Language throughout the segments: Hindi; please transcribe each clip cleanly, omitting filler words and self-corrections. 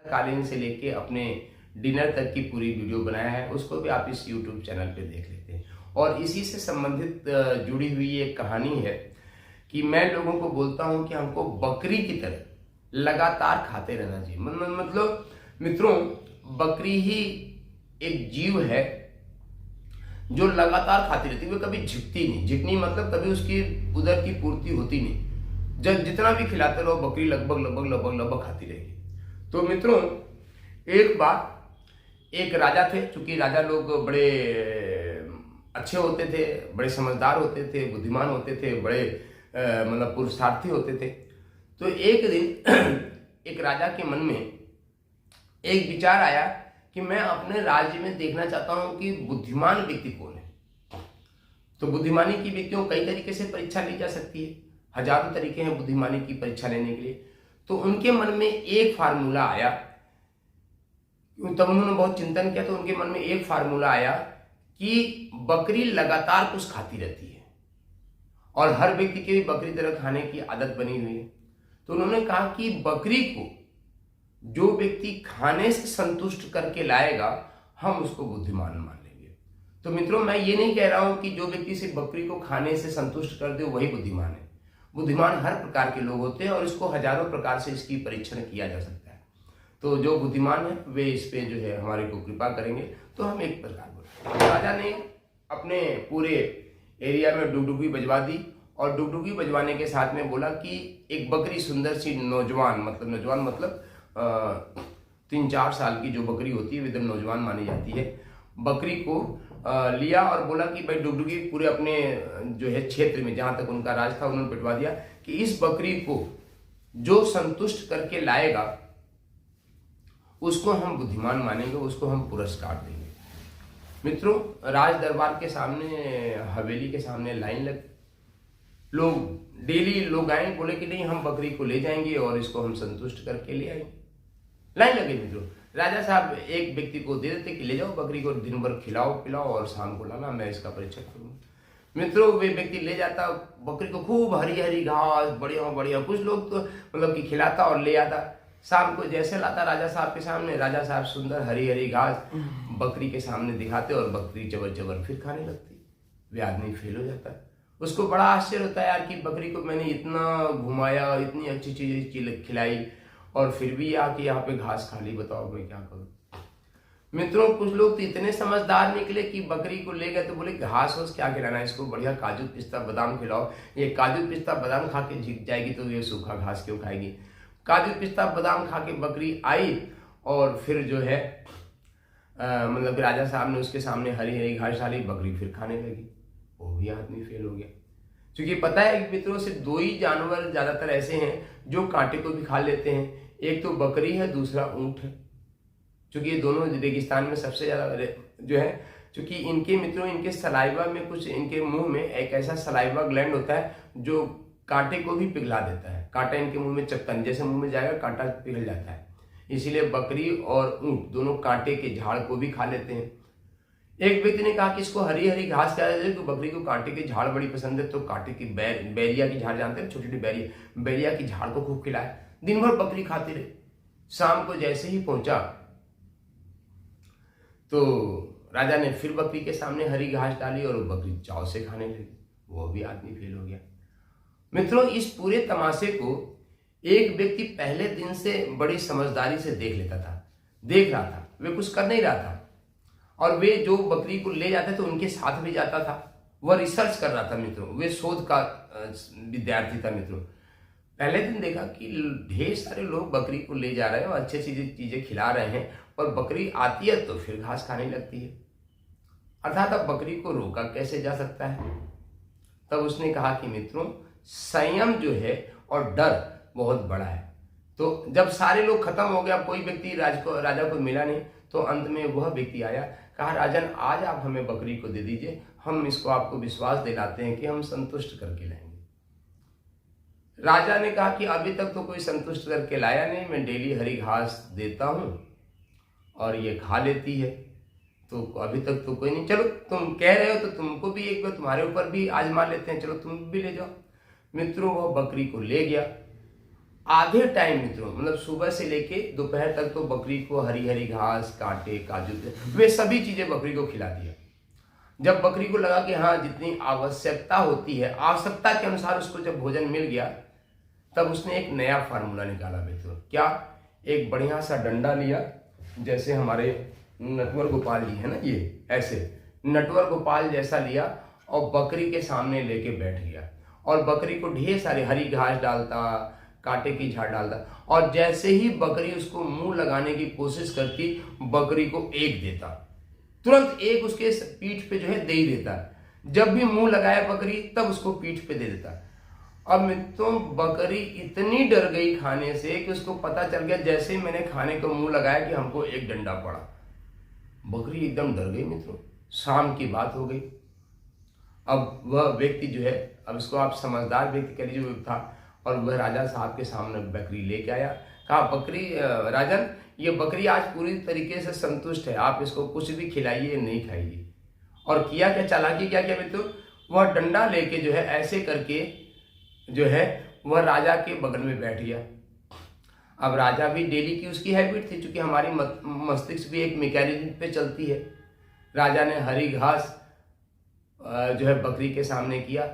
कालीन से लेके अपने डिनर तक की पूरी वीडियो बनाया है, उसको भी आप इस यूट्यूब चैनल पे देख लेते हैं। और इसी से संबंधित जुड़ी हुई एक कहानी है कि मैं लोगों को बोलता हूं कि हमको बकरी की तरह लगातार खाते रहना चाहिए। मतलब मित्रों, बकरी ही एक जीव है जो लगातार खाती रहती है, वो कभी झिकती नहीं। झिकनी मतलब कभी उसकी उदर की पूर्ति होती नहीं। जब जितना भी खिलाते रहो बकरी लगभग लगभग लगभग लगभग खाती रहेगी। तो मित्रों, एक बार एक राजा थे। चूंकि राजा लोग बड़े अच्छे होते थे, बड़े समझदार होते थे, बुद्धिमान होते थे, बड़े मतलब पुरुषार्थी होते थे। तो एक दिन एक राजा के मन में एक विचार आया कि मैं अपने राज्य में देखना चाहता हूं कि बुद्धिमान व्यक्ति कौन है। तो बुद्धिमानी की व्यक्तियों कई तरीके से परीक्षा ली जा सकती है, हजारों तरीके हैं बुद्धिमानी की परीक्षा लेने के लिए। तो उनके मन में एक फार्मूला आया। तब उन्होंने बहुत चिंतन किया तो उनके मन में एक फार्मूला आया कि बकरी लगातार कुछ खाती रहती है और हर व्यक्ति के भी बकरी तरह खाने की आदत बनी हुई है। तो उन्होंने कहा कि बकरी को जो व्यक्ति खाने से संतुष्ट करके लाएगा, हम उसको बुद्धिमान मान लेंगे। तो मित्रों, मैं ये नहीं कह रहा हूं कि जो व्यक्ति सिर्फ बकरी को खाने से संतुष्ट कर दे वही बुद्धिमान है। बुद्धिमान हर प्रकार के लोग होते हैं और इसको हजारों प्रकार से इसकी परीक्षण किया जा सकता है। तो जो बुद्धिमान है वे इस पे जो है हमारे को कृपा करेंगे। तो हम एक प्रकार बोले, राजा ने अपने पूरे एरिया में डुगडुगी बजवा दी और डुगडुगी बजवाने के साथ में बोला कि एक बकरी सुंदर सी नौजवान मतलब 3-4 साल की जो बकरी होती है एकदम नौजवान मानी जाती है, बकरी को लिया और बोला कि भाई डुगडुगी पूरे अपने जो है क्षेत्र में जहां तक उनका राज था उन्होंने पिटवा दिया कि इस बकरी को जो संतुष्ट करके लाएगा उसको हम बुद्धिमान मानेंगे, उसको हम पुरस्कार देंगे। मित्रों, राज दरबार के सामने, हवेली के सामने लाइन लग, लोग डेली लोग आए, बोले कि नहीं हम बकरी को ले जाएंगे और इसको हम संतुष्ट करके ले आएंगे। लाइन लगे मित्रों। राजा साहब एक व्यक्ति को दे देते कि ले जाओ बकरी को, दिन भर खिलाओ पिलाओ और शाम को लाना, मैं इसका परीक्षण करूंगा। मित्रों, वे व्यक्ति ले जाता बकरी को, खूब हरी हरी घास बढ़िया बढ़िया, कुछ लोग तो मतलब कि खिलाता और ले आता। शाम को जैसे लाता राजा साहब के सामने, राजा साहब सुंदर हरी हरी घास बकरी के सामने दिखाते और बकरी चबर चबर फिर खाने लगती। वे आदमी फेल हो जाता है। उसको बड़ा आश्चर्य होता है यार कि बकरी को मैंने इतना घुमाया, इतनी अच्छी चीज खिलाई और फिर भी आके यहाँ पे घास खा ली, बताओ मैं क्या करूं। मित्रों, कुछ लोग तो इतने समझदार निकले कि बकरी को ले गए तो बोले घास वास क्या खिलाना है इसको, बढ़िया काजू पिस्ता बादाम खिलाओ, ये काजू पिस्ता बादाम खा के झिक जाएगी तो ये सूखा घास क्यों खाएगी। काजू पिस्ता बादाम खा के बकरी आई और फिर जो है मतलब राजा साहब ने उसके सामने हरी हरी घास डाली, बकरी फिर खाने लगी, वो भी आदमी फेल हो गया। क्योंकि पता है कि मित्रों, से दो ही जानवर ज्यादातर ऐसे हैं जो कांटे को भी खा लेते हैं, एक तो बकरी है, दूसरा ऊंट है। क्योंकि ये दोनों रेगिस्तान में सबसे ज्यादा जो है, क्योंकि इनके मित्रों इनके सलाइवा में कुछ, इनके मुंह में एक ऐसा सलाइवा ग्लैंड होता है जो कांटे को भी पिघला देता है। कांटा इनके मुंह में चक्कन जैसे मुंह में जाएगा कांटा पिघल जाता है। इसीलिए बकरी और ऊंट दोनों कांटे के झाड़ को भी खा लेते हैं। एक व्यक्ति ने कहा कि इसको हरी हरी घास खिला दे, तो बकरी को कांटे की झाड़ बड़ी पसंद है, तो कांटे की बैरिया की झाड़ जानते हैं, छोटी छोटी बैरिया की झाड़ को खूब खिलाया। दिन भर बकरी खाती रही। शाम को जैसे ही पहुंचा तो राजा ने फिर बकरी के सामने हरी घास डाली और बकरी चाव से खाने लगी, वो भी आदमी फेल हो गया। मित्रों, इस पूरे तमाशे को एक व्यक्ति पहले दिन से बड़ी समझदारी से देख रहा था। वे कुछ कर नहीं रहा था और वे जो बकरी को ले जाते थे उनके साथ भी जाता था। वह रिसर्च कर रहा था मित्रों, वे शोध का विद्यार्थी था मित्रों। पहले दिन देखा कि ढेर सारे लोग बकरी को ले जा रहे हैं और अच्छी चीजें खिला रहे हैं और बकरी आती है तो फिर घास खाने लगती है। अर्थात अब बकरी को रोका कैसे जा सकता है। तब उसने कहा कि मित्रों, संयम जो है और डर बहुत बड़ा है। तो जब सारे लोग खत्म हो गया, कोई व्यक्ति राजा को मिला नहीं, तो अंत में वह व्यक्ति आया, कहा राजन आज आप हमें बकरी को दे दीजिए, हम इसको आपको विश्वास दिलाते हैं कि हम संतुष्ट करके लाएंगे। राजा ने कहा कि अभी तक तो कोई संतुष्ट करके लाया नहीं, मैं डेली हरी घास देता हूं और ये खा लेती है, तो अभी तक तो कोई नहीं। चलो तुम कह रहे हो तो तुमको भी एक बार तुम्हारे ऊपर भी आजमा लेते हैं, चलो तुम भी ले जाओ। मित्रों, वह बकरी को ले गया आधे टाइम मित्रों, मतलब सुबह से लेके दोपहर तक तो बकरी को हरी हरी घास, कांटे, काजू, वे सभी चीजें बकरी को खिला दिया। जब बकरी को लगा कि हाँ जितनी आवश्यकता होती है, आवश्यकता के अनुसार उसको जब भोजन मिल गया, तब उसने एक नया फार्मूला निकाला मित्रों। क्या? एक बढ़िया सा डंडा लिया, जैसे हमारे नटवर गोपाल जी है ना, ये ऐसे नटवर गोपाल जैसा लिया और बकरी के सामने लेके बैठ गया और बकरी को ढेर सारी हरी घास डालता, कांटे की झाड़ डालता, और जैसे ही बकरी उसको मुंह लगाने की कोशिश करती, बकरी को एक देता, तुरंत एक उसके पीठ पे जो है दे ही देता। जब भी मुंह लगाया बकरी, तब उसको पीठ पे दे देता। अब मित्रों बकरी इतनी डर गई खाने से कि उसको पता चल गया जैसे ही मैंने खाने को मुंह लगाया कि हमको एक डंडा पड़ा। बकरी एकदम डर गई मित्रों। शाम की बात हो गई। अब वह व्यक्ति जो है, अब इसको आप समझदार व्यक्ति कह लीजिए था, और वह राजा साहब के सामने बकरी लेके आया। कहा, बकरी राजन, ये बकरी आज पूरी तरीके से संतुष्ट है, आप इसको कुछ भी खिलाइए नहीं खाइए। और किया क्या, चालाकी क्या किया मित्रों, वह डंडा लेके जो है ऐसे करके जो है वह राजा के बगल में बैठ गया। अब राजा भी डेली की उसकी हैबिट थी, क्योंकि हमारी मस्तिष्क भी एक मैकेनिज्म पे चलती है। राजा ने हरी घास जो है बकरी के सामने किया।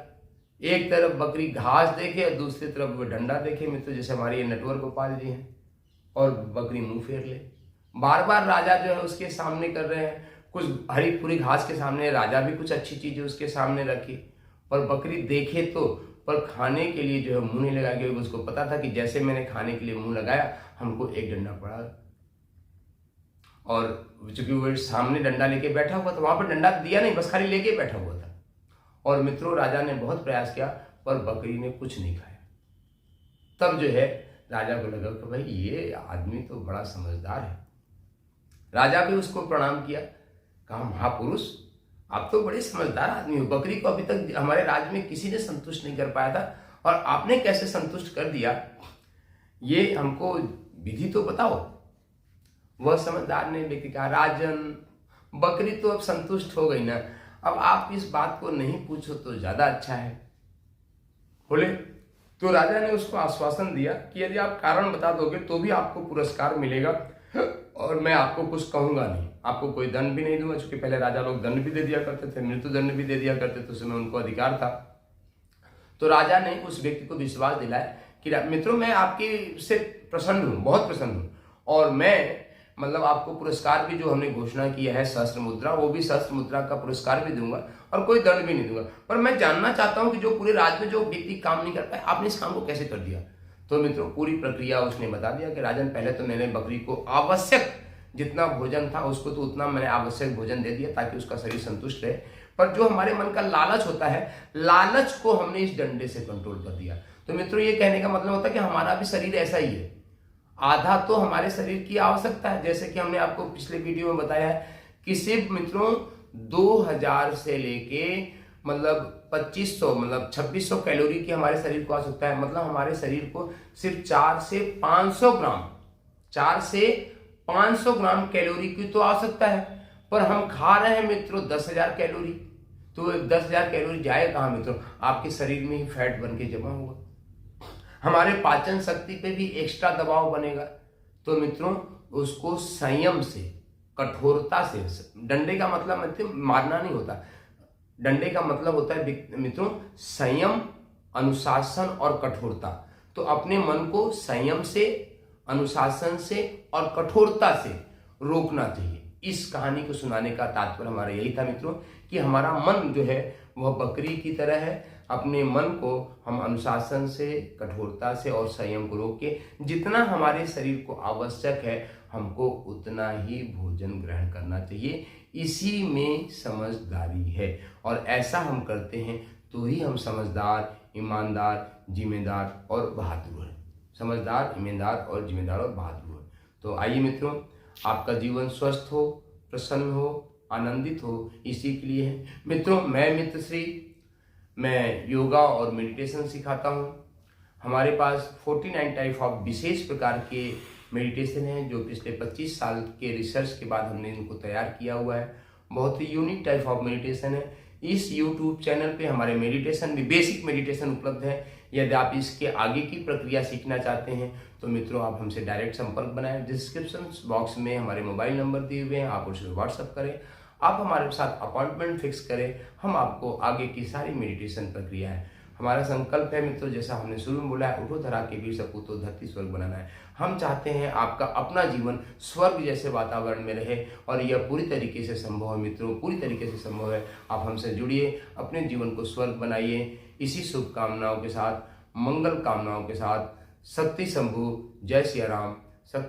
एक तरफ बकरी घास देखे और दूसरी तरफ वो डंडा देखे मित्रों, जैसे हमारे ये नटवर गोपाल जी हैं, और बकरी मुंह फेर ले। बार बार राजा जो है उसके सामने कर रहे हैं, कुछ हरी पूरी घास के सामने, राजा भी कुछ अच्छी चीजें उसके सामने रखी, पर बकरी देखे तो, पर खाने के लिए जो है मुंह नहीं लगा, क्योंकि उसको पता था कि जैसे मैंने खाने के लिए मुंह लगाया, हमको एक डंडा पड़ा। और चूंकि वो सामने डंडा लेके बैठा हुआ था, वहां पर डंडा दिया नहीं, बस खाली लेके बैठा हुआ था। और मित्रों राजा ने बहुत प्रयास किया, पर बकरी ने कुछ नहीं खाया। तब जो है राजा को लगा कि भाई ये आदमी तो बड़ा समझदार है। राजा भी उसको प्रणाम किया, कहा, महापुरुष, आप तो बड़े समझदार आदमी हो, बकरी को अभी तक हमारे राज्य में किसी ने संतुष्ट नहीं कर पाया था, और आपने कैसे संतुष्ट कर दिया, ये हमको विधि तो बताओ। वह समझदार ने व्यक्ति कहा, राजन, बकरी तो अब संतुष्ट हो गई ना, अब आप इस बात को नहीं पूछो तो ज्यादा अच्छा है। बोले तो राजा ने उसको आश्वासन दिया कि यदि आप कारण बता दोगे तो भी आपको पुरस्कार मिलेगा, और मैं आपको कुछ कहूंगा नहीं, आपको कोई दंड भी नहीं दूंगा। क्योंकि पहले राजा लोग दंड भी दे दिया करते थे, मृत्यु दंड भी दे दिया करते थे, उसमें उनको अधिकार था। तो राजा ने उस व्यक्ति को विश्वास दिलाया कि मित्रों, मैं आपकी से प्रसन्न हूं, बहुत प्रसन्न हूं, और मैं मतलब आपको पुरस्कार भी जो हमने घोषणा किया है सहस्त्र मुद्रा, वो भी सहस्त्र मुद्रा का पुरस्कार भी दूंगा, और कोई दंड भी नहीं दूंगा। पर मैं जानना चाहता हूं कि जो पूरे राज्य में जो व्यक्ति काम नहीं कर पाए, आपने इस काम को कैसे कर दिया। तो मित्रों पूरी प्रक्रिया उसने बता दिया कि राजन, पहले तो मैंने बकरी को आवश्यक जितना भोजन था उसको तो उतना मैंने आवश्यक भोजन दे दिया ताकि उसका शरीर संतुष्ट रहे, पर जो हमारे मन का लालच होता है, लालच को हमने इस डंडे से कंट्रोल कर दिया। तो मित्रों ये कहने का मतलब होता है कि हमारा भी शरीर ऐसा ही है, आधा तो हमारे शरीर की आवश्यकता है, जैसे कि हमने आपको पिछले वीडियो में बताया है कि सिर्फ मित्रों 2000 से लेके मतलब 2500 मतलब 2600 कैलोरी की हमारे शरीर को आवश्यकता है। मतलब हमारे शरीर को सिर्फ 4 से 500 ग्राम कैलोरी की तो आवश्यकता है, पर हम खा रहे हैं मित्रों 10,000 कैलोरी। तो 10,000 कैलोरी जाए कहां मित्रों, आपके शरीर में ही फैट बन के जमा होगा, हमारे पाचन शक्ति पे भी एक्स्ट्रा दबाव बनेगा। तो मित्रों उसको संयम से, कठोरता से, डंडे का मतलब मित्रों मारना नहीं होता, डंडे का मतलब होता है मित्रों संयम, अनुशासन और कठोरता। तो अपने मन को संयम से, अनुशासन से और कठोरता से रोकना चाहिए। इस कहानी को सुनाने का तात्पर्य हमारा यही था मित्रों कि हमारा मन जो है वह बकरी की तरह है। अपने मन को हम अनुशासन से, कठोरता से और संयम को रोक के जितना हमारे शरीर को आवश्यक है हमको उतना ही भोजन ग्रहण करना चाहिए। इसी में समझदारी है, और ऐसा हम करते हैं तो ही हम समझदार, ईमानदार, जिम्मेदार और बहादुर हैं। समझदार, ईमानदार और जिम्मेदार और बहादुर हैं। तो आइए मित्रों, आपका जीवन स्वस्थ हो, प्रसन्न हो, आनंदित हो, इसी के लिए है मित्रों मैं मित्रश्री, मैं योगा और मेडिटेशन सिखाता हूँ। हमारे पास 49 टाइप ऑफ विशेष प्रकार के मेडिटेशन हैं जो पिछले 25 साल के रिसर्च के बाद हमने इनको तैयार किया हुआ है। बहुत ही यूनिक टाइप ऑफ मेडिटेशन है। इस YouTube चैनल पे हमारे मेडिटेशन भी, बेसिक मेडिटेशन उपलब्ध है, यदि आप इसके आगे की प्रक्रिया सीखना चाहते हैं तो मित्रों आप हमसे डायरेक्ट संपर्क बनाएं। डिस्क्रिप्शन बॉक्स में हमारे मोबाइल नंबर दिए हुए हैं, आप उसमें व्हाट्सअप करें, आप हमारे साथ अपॉइंटमेंट फिक्स करें, हम आपको आगे की सारी मेडिटेशन प्रक्रिया है। हमारा संकल्प है मित्रों, जैसा हमने शुरू में बोला है, उठो धरा के वीर सपूतो धरती स्वर्ग बनाना है। हम चाहते हैं आपका अपना जीवन स्वर्ग जैसे वातावरण में रहे और यह पूरी तरीके से संभव है मित्रों, पूरी तरीके से संभव है। आप हमसे जुड़िए, अपने जीवन को स्वर्ग बनाइए। इसी शुभकामनाओं के साथ, मंगल कामनाओं के साथ, शक्ति शंभु, जय सिया राम। शक्ति